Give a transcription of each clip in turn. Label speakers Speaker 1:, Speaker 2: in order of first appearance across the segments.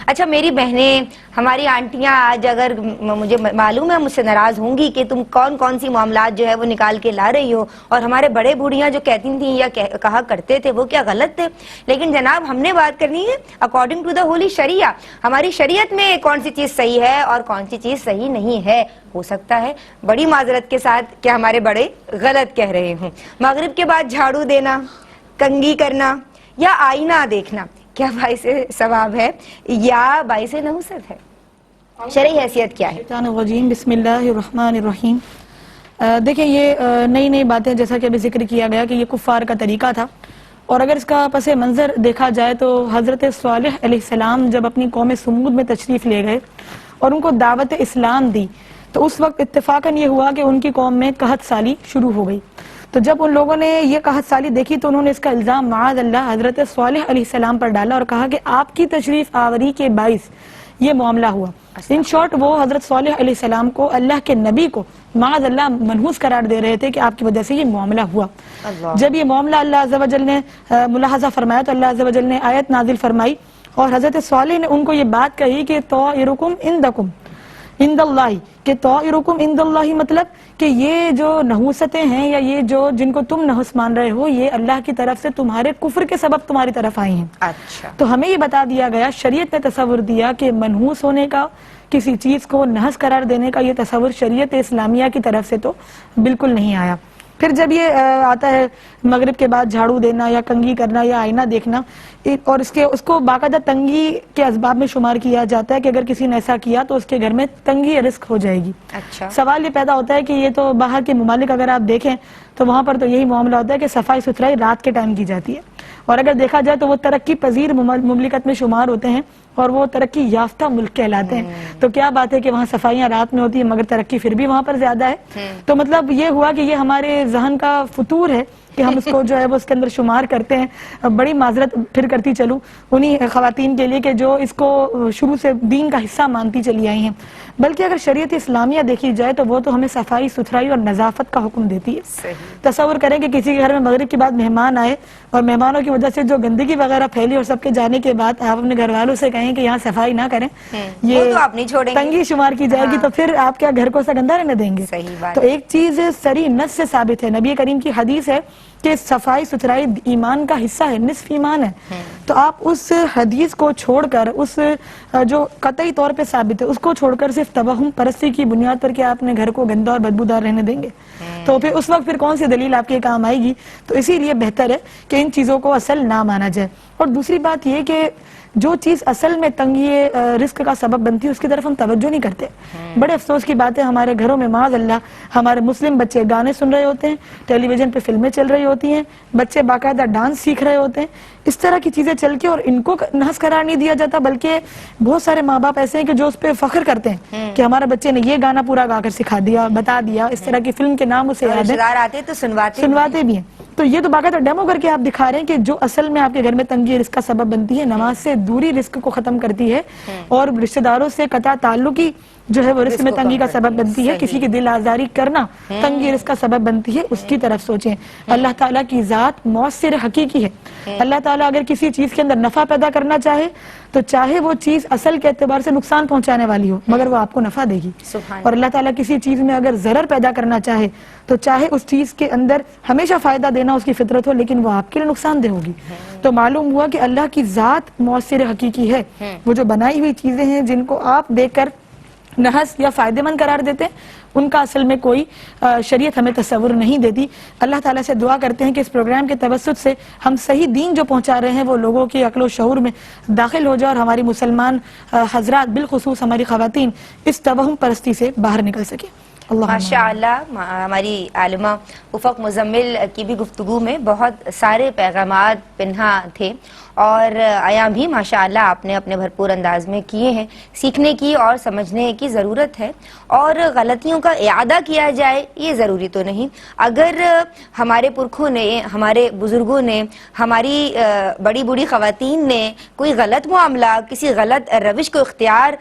Speaker 1: اچھا میری بہنیں، ہماری آنٹیاں آج اگر مجھے معلوم ہے مجھ سے ناراض ہوں گی کہ تم کون کون سی معاملات جو ہے وہ نکال کے لا رہی ہو، اور ہمارے بڑے بوڑھیاں جو کہتی تھیں یا کہا کرتے تھے وہ کیا غلط تھے. لیکن جناب ہم نے بات کرنی ہے اکارڈنگ ٹو دا ہولی شریعہ. ہماری شریعت میں کون سی چیز صحیح ہے اور کون سی چیز صحیح نہیں ہے. ہو سکتا ہے بڑی معذرت کے ساتھ کہ ہمارے بڑے غلط کہہ رہے ہوں. مغرب کے بعد جھاڑو دینا، کنگھی کرنا یا آئینہ دیکھنا کیا باعث ثواب ہے یا باعث نحوست ہے؟ شرعی حیثیت کیا ہے؟
Speaker 2: شیطان الرجیم، بسم اللہ الرحمن الرحیم. دیکھیں یہ نئی باتیں جیسا کہ ابھی ذکر کیا گیا کہ یہ کفار کا طریقہ تھا، اور اگر اس کا پس منظر دیکھا جائے تو حضرت صالح علیہ السلام جب اپنی قوم سمود میں تشریف لے گئے اور ان کو دعوت اسلام دی تو اس وقت اتفاقاً یہ ہوا کہ ان کی قوم میں قحط سالی شروع ہو گئی. تو جب ان لوگوں نے یہ قحط سالی دیکھی تو انہوں نے اس کا الزام معاذ اللہ حضرت صالح علیہ السلام پر ڈالا اور کہا کہ آپ کی تشریف آوری کے باعث یہ معاملہ ہوا. ان شارٹ وہ حضرت صالح علیہ السلام کو، اللہ کے نبی کو معاذ اللہ منحوس قرار دے رہے تھے کہ آپ کی وجہ سے یہ معاملہ ہوا. جب یہ معاملہ اللہ عز و جل نے ملاحظہ فرمایا تو اللہ عز و جل نے آیت نازل فرمائی اور حضرت صالح نے ان کو یہ بات کہی کہ طائرکم عندکم عند اللہ، کہ طائرکم عند اللہ مطلب کہ یہ جو نحوستیں ہیں یا یہ جو جن کو تم نحوس مان رہے ہو یہ اللہ کی طرف سے تمہارے کفر کے سبب تمہاری طرف آئی ہیں.
Speaker 1: اچھا
Speaker 2: تو ہمیں یہ بتا دیا گیا، شریعت نے تصور دیا کہ منحوس ہونے کا، کسی چیز کو نحس قرار دینے کا یہ تصور شریعت اسلامیہ کی طرف سے تو بالکل نہیں آیا. پھر جب یہ آتا ہے مغرب کے بعد جھاڑو دینا یا کنگھی کرنا یا آئینہ دیکھنا، اور اس کو باقاعدہ تنگی کے اسباب میں شمار کیا جاتا ہے کہ اگر کسی نے ایسا کیا تو اس کے گھر میں تنگی رزق ہو جائے گی.
Speaker 1: اچھا
Speaker 2: سوال یہ پیدا ہوتا ہے کہ یہ تو باہر کے ممالک اگر آپ دیکھیں تو وہاں پر تو یہی معاملہ ہوتا ہے کہ صفائی ستھرائی رات کے ٹائم کی جاتی ہے، اور اگر دیکھا جائے تو وہ ترقی پذیر مملکت میں شمار ہوتے ہیں اور وہ ترقی یافتہ ملک کہلاتے ہیں. تو کیا بات ہے کہ وہاں صفائیاں رات میں ہوتی ہیں مگر ترقی پھر بھی وہاں پر زیادہ ہے. تو مطلب یہ ہوا کہ یہ ہمارے ذہن کا فطور ہے کہ ہم اس کو جو ہے وہ اس کے اندر شمار کرتے ہیں. بڑی معذرت پھر کرتی چلوں انہی خواتین کے لیے کہ جو اس کو شروع سے دین کا حصہ مانتی چلی آئی ہیں، بلکہ اگر شریعت اسلامیہ دیکھی جائے تو وہ تو ہمیں صفائی ستھرائی اور نظافت کا حکم دیتی ہے. تصور کریں کہ کسی کے گھر میں مغرب کے بعد مہمان آئے اور مہمانوں کی وجہ سے جو گندگی وغیرہ پھیلی اور سب کے جانے کے بعد آپ اپنے گھر والوں سے کہیں کہ یہاں صفائی نہ کریں، یہ تنگی شمار کی جائے گی تو پھر آپ کیا گھر کو ایسا گندہ رہنے دیں گے؟ تو ایک چیز صریح نص سے ثابت ہے، نبی کریم کی حدیث ہے کہ صفائی ستھرائی ایمان کا حصہ ہے، نصف ایمان ہے. تو آپ اس حدیث کو چھوڑ کر، اس جو قطعی طور پہ ثابت ہے اس کو چھوڑ کر صرف توہم پرستی کی بنیاد پر کہ آپ نے گھر کو گندا اور بدبودار رہنے دیں گے تو پھر اس وقت پھر کون سی دلیل آپ کے کام آئے گی؟ تو اسی لیے بہتر ہے کہ ان چیزوں کو اصل نہ مانا جائے. اور دوسری بات یہ کہ جو چیز اصل میں تنگی رزق کا سبب بنتی ہے اس کی طرف ہم توجہ نہیں کرتے. بڑے افسوس کی بات ہے ہمارے گھروں میں معاذ اللہ ہمارے مسلم بچے گانے سن رہے ہوتے ہیں، ٹیلی ویژن پہ فلمیں چل رہی ہوتی ہیں، بچے باقاعدہ ڈانس سیکھ رہے ہوتے ہیں، اس طرح کی چیزیں چل کے اور ان کو نحس قرار نہیں دیا جاتا، بلکہ بہت سارے ماں باپ ایسے ہیں کہ جو اس پہ فخر کرتے ہیں کہ ہمارے بچے نے یہ گانا پورا گا کر سکھا دیا، بتا دیا. اس طرح کی فلم کے نام اسے یاد ہے
Speaker 1: تو
Speaker 2: سنواتے بھی ہیں. تو یہ تو باقاعدہ ڈیمو کر کے آپ دکھا رہے ہیں کہ جو اصل میں آپ کے گھر میں تنگی رزق کا سبب بنتی ہے، نماز سے دوری رزق کو ختم کرتی ہے اور رشتہ داروں سے قطع تعلقی جو ہے وہ رزق میں تنگی کا سبب بنتی ہے. کسی کی دل آزاری کرنا تنگی رزق کا سبب بنتی ہے، اس کی طرف سوچیں. اللہ تعالیٰ کی ذات مؤثر حقیقی ہے. اللہ تعالیٰ اگر کسی چیز کے اندر نفع پیدا کرنا چاہے تو چاہے وہ چیز اصل کے اعتبار سے نقصان پہنچانے والی ہو مگر وہ آپ کو نفع دے گی. اور اللہ تعالیٰ کسی چیز میں اگر ضرر پیدا کرنا چاہے تو چاہے اس چیز کے اندر ہمیشہ فائدہ دینا اس کی فطرت ہو لیکن وہ آپ کے لیے نقصان دہ ہوگی. تو معلوم ہوا کہ اللہ کی ذات مؤثر حقیقی ہے. وہ جو بنائی ہوئی چیزیں ہیں جن کو آپ دیکھ کر نحس یا فائدہ مند قرار دیتے ہیں ان کا اصل میں کوئی شریعت ہمیں تصور نہیں دیتی. اللہ تعالیٰ سے دعا کرتے ہیں کہ اس پروگرام کے توسط سے ہم صحیح دین جو پہنچا رہے ہیں وہ لوگوں کی عقل و شعور میں داخل ہو جائے اور ہماری مسلمان حضرات بالخصوص ہماری خواتین اس توہم پرستی سے باہر نکل سکیں.
Speaker 1: ماشاء اللہ ہماری عالمہ افق مزمل کی بھی گفتگو میں بہت سارے پیغامات پنہا تھے اور عیاں بھی ماشاء اللہ آپ نے اپنے بھرپور انداز میں کیے ہیں. سیکھنے کی اور سمجھنے کی ضرورت ہے اور غلطیوں کا اعادہ کیا جائے یہ ضروری تو نہیں. اگر ہمارے پرکھوں نے، ہمارے بزرگوں نے، ہماری بڑی بوڑھی خواتین نے کوئی غلط معاملہ، کسی غلط روش کو اختیار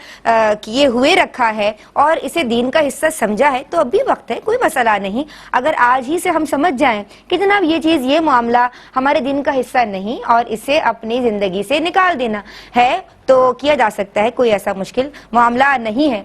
Speaker 1: کیے ہوئے رکھا ہے اور اسے دین کا حصہ سمجھا ہے تو اب بھی وقت ہے، کوئی مسئلہ نہیں. اگر آج ہی سے ہم سمجھ جائیں کہ جناب یہ چیز، یہ معاملہ ہمارے دین کا حصہ نہیں اور اسے اپنے اپنی زندگی سے نکال دینا ہے تو کیا جا سکتا ہے, کوئی ایسا مشکل معاملہ نہیں ہے.